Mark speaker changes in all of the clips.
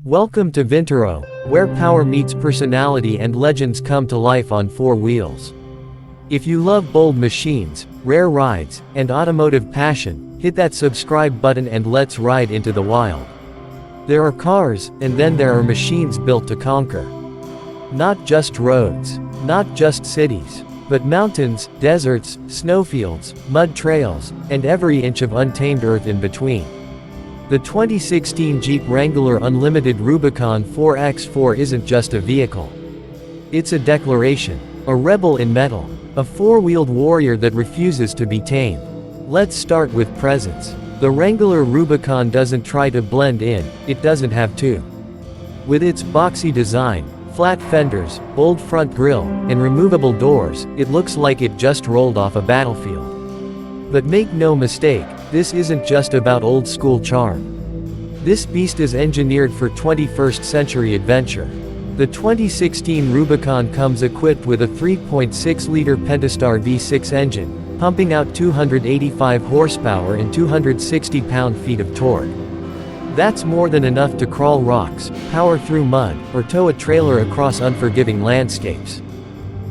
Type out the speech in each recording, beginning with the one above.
Speaker 1: Welcome to Vintero, where power meets personality and legends come to life on four wheels. If you love bold machines, rare rides, and automotive passion, hit that subscribe button and let's ride into the wild. There are cars, and then there are machines built to conquer. Not just roads, not just cities, but mountains, deserts, snowfields, mud trails, and every inch of untamed earth in between. The 2016 Jeep Wrangler Unlimited Rubicon 4x4 isn't just a vehicle. It's a declaration, a rebel in metal, a four-wheeled warrior that refuses to be tamed. Let's start with presence. The Wrangler Rubicon doesn't try to blend in, it doesn't have to. With its boxy design, flat fenders, bold front grille, and removable doors, it looks like it just rolled off a battlefield. But make no mistake, this isn't just about old-school charm. This beast is engineered for 21st century adventure. The 2016 Rubicon comes equipped with a 3.6-liter Pentastar V6 engine, pumping out 285 horsepower and 260 pound-feet of torque. That's more than enough to crawl rocks, power through mud, or tow a trailer across unforgiving landscapes.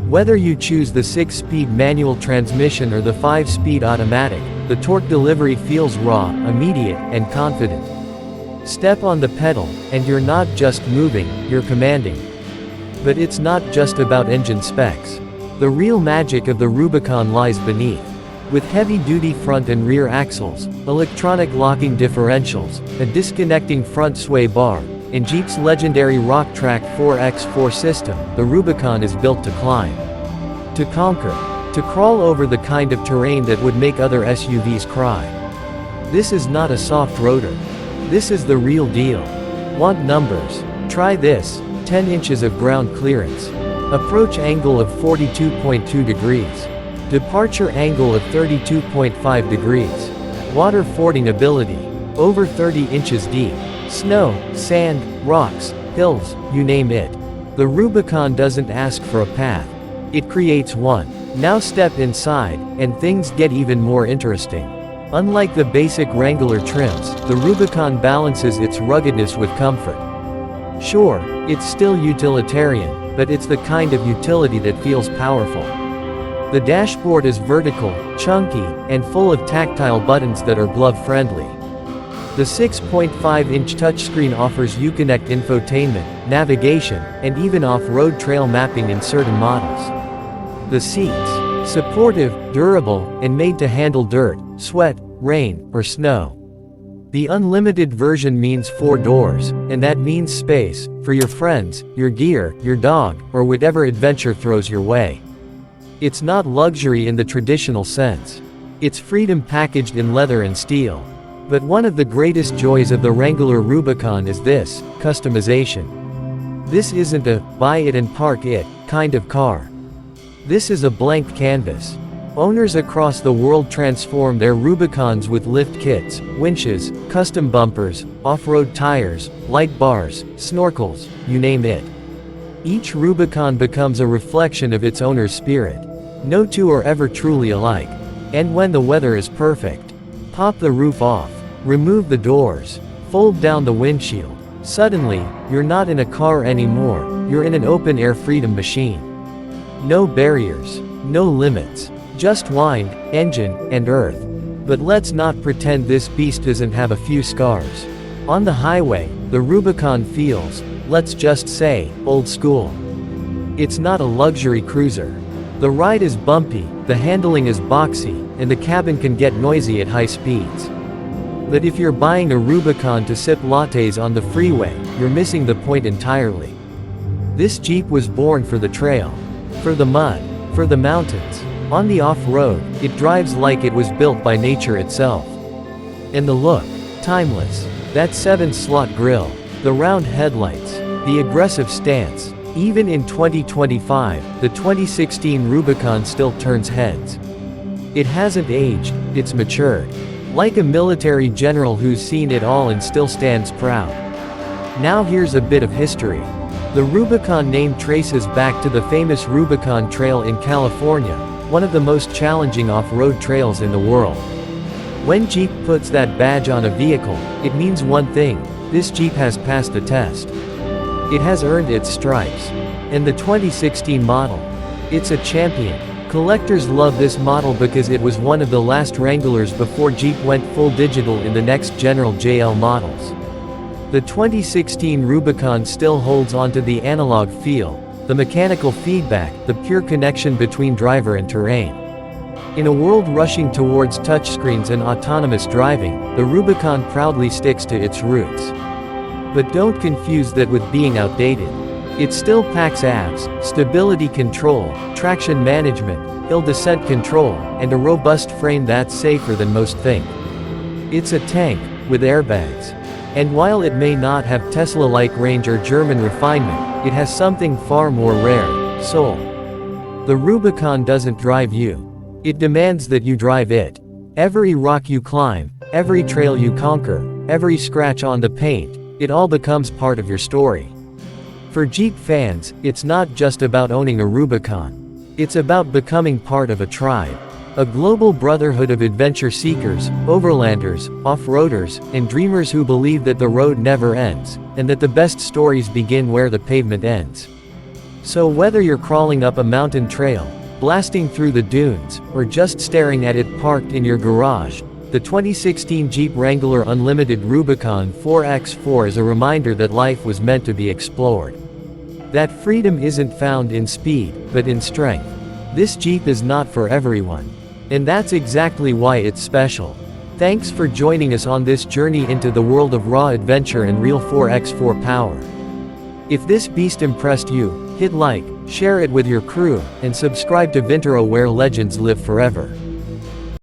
Speaker 1: Whether you choose the 6-speed manual transmission or the 5-speed automatic, the torque delivery feels raw, immediate, and confident. Step on the pedal, and you're not just moving, you're commanding. But it's not just about engine specs. The real magic of the Rubicon lies beneath. With heavy-duty front and rear axles, electronic locking differentials, a disconnecting front sway bar, and Jeep's legendary Rock-Track 4x4 system, the Rubicon is built to climb. To conquer. To crawl over the kind of terrain that would make other SUVs cry. This is not a soft roader. This is the real deal. Want numbers? Try this: 10 inches of ground clearance. Approach angle of 42.2 degrees. Departure angle of 32.5 degrees. Water fording ability. Over 30 inches deep. Snow, sand, rocks, hills, you name it. The Rubicon doesn't ask for a path. It creates one. Now step inside, and things get even more interesting. Unlike the basic Wrangler trims, the Rubicon balances its ruggedness with comfort. Sure, it's still utilitarian, but it's the kind of utility that feels powerful. The dashboard is vertical, chunky, and full of tactile buttons that are glove-friendly. The 6.5-inch touchscreen offers Uconnect infotainment, navigation, and even off-road trail mapping in certain models. The seats, supportive, durable, and made to handle dirt, sweat, rain, or snow. The Unlimited version means 4 doors, and that means space, for your friends, your gear, your dog, or whatever adventure throws your way. It's not luxury in the traditional sense. It's freedom packaged in leather and steel. But one of the greatest joys of the Wrangler Rubicon is this: customization. This isn't a buy it and park it kind of car. This is a blank canvas. Owners across the world transform their Rubicons with lift kits, winches, custom bumpers, off-road tires, light bars, snorkels, you name it. Each Rubicon becomes a reflection of its owner's spirit. No two are ever truly alike. And when the weather is perfect, pop the roof off. Remove the doors. Fold down the windshield. Suddenly, you're not in a car anymore, you're in an open-air freedom machine. No barriers. No limits. Just wind, engine, and earth. But let's not pretend this beast doesn't have a few scars. On the highway, the Rubicon feels, let's just say, old school. It's not a luxury cruiser. The ride is bumpy, the handling is boxy, and the cabin can get noisy at high speeds. But if you're buying a Rubicon to sip lattes on the freeway, you're missing the point entirely. This Jeep was born for the trail. For the mud. For the mountains. On the off-road, it drives like it was built by nature itself. And the look. Timeless. That 7-slot grille. The round headlights. The aggressive stance. Even in 2025, the 2016 Rubicon still turns heads. It hasn't aged, it's matured. Like a military general who's seen it all and still stands proud. Now here's a bit of history. The Rubicon name traces back to the famous Rubicon Trail in California, one of the most challenging off-road trails in the world. When Jeep puts that badge on a vehicle, it means one thing: this Jeep has passed the test. It has earned its stripes. And the 2016 model. It's a champion. Collectors love this model because it was one of the last Wranglers before Jeep went full digital in the next general JL models. The 2016 Rubicon still holds onto the analog feel, the mechanical feedback, the pure connection between driver and terrain. In a world rushing towards touchscreens and autonomous driving, the Rubicon proudly sticks to its roots. But don't confuse that with being outdated. It still packs ABS, stability control, traction management, hill descent control, and a robust frame that's safer than most think. It's a tank, with airbags. And while it may not have Tesla-like range or German refinement, it has something far more rare: soul. The Rubicon doesn't drive you. It demands that you drive it. Every rock you climb, every trail you conquer, every scratch on the paint, it all becomes part of your story. For Jeep fans, it's not just about owning a Rubicon. It's about becoming part of a tribe. A global brotherhood of adventure seekers, overlanders, off-roaders, and dreamers who believe that the road never ends, and that the best stories begin where the pavement ends. So whether you're crawling up a mountain trail, blasting through the dunes, or just staring at it parked in your garage, the 2016 Jeep Wrangler Unlimited Rubicon 4x4 is a reminder that life was meant to be explored. That freedom isn't found in speed, but in strength. This Jeep is not for everyone. And that's exactly why it's special. Thanks for joining us on this journey into the world of raw adventure and real 4x4 power. If this beast impressed you, hit like, share it with your crew, and subscribe to Vintero where legends live forever.